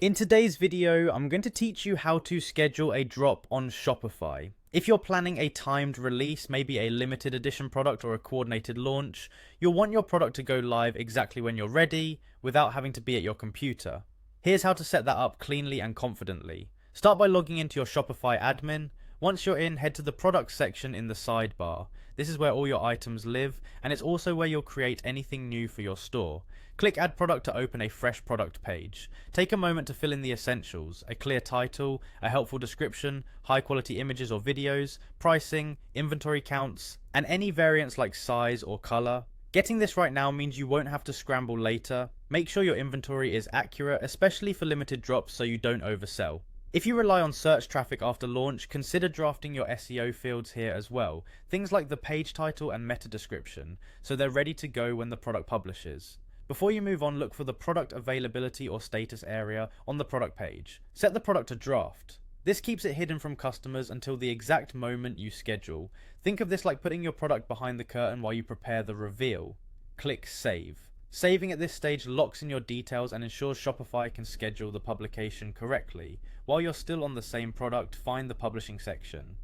In today's video, I'm going to teach you how to schedule a drop on Shopify. If you're planning a timed release, maybe a limited edition product or a coordinated launch, you'll want your product to go live exactly when you're ready without having to be at your computer. Here's how to set that up cleanly and confidently. Start by logging into your Shopify admin. Once you're in, head to the products section in the sidebar. This is where all your items live, and it's also where you'll create anything new for your store. Click Add Product to open a fresh product page. Take a moment to fill in the essentials: a clear title, a helpful description, high quality images or videos, pricing, inventory counts, and any variants like size or color. Getting this right now means you won't have to scramble later. Make sure your inventory is accurate, especially for limited drops, so you don't oversell. If you rely on search traffic after launch, consider drafting your SEO fields here as well, things like the page title and meta description, so they're ready to go when the product publishes. Before you move on, look for the product availability or status area on the product page. Set the product to draft. This keeps it hidden from customers until the exact moment you schedule. Think of this like putting your product behind the curtain while you prepare the reveal. Click Save. Saving at this stage locks in your details and ensures Shopify can schedule the publication correctly. While you're still on the same product, find the publishing section.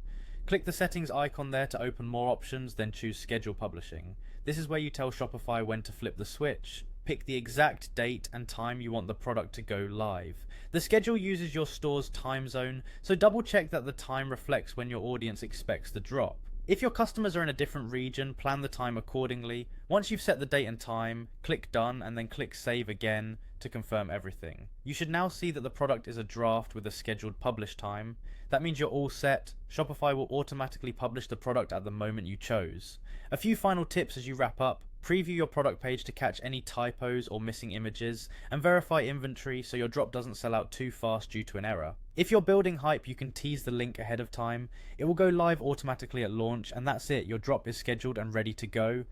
Click the settings icon there to open more options, then choose Schedule Publishing. This is where you tell Shopify when to flip the switch. Pick the exact date and time you want the product to go live. The schedule uses your store's time zone, so double check that the time reflects when your audience expects the drop. If your customers are in a different region, plan the time accordingly. Once you've set the date and time, click Done and then click Save again to confirm everything. You should now see that the product is a draft with a scheduled publish time. That means you're all set. Shopify will automatically publish the product at the moment you chose. A few final tips as you wrap up. Preview your product page to catch any typos or missing images, and verify inventory so your drop doesn't sell out too fast due to an error. If you're building hype, you can tease the link ahead of time. It will go live automatically at launch, and that's it, your drop is scheduled and ready to go.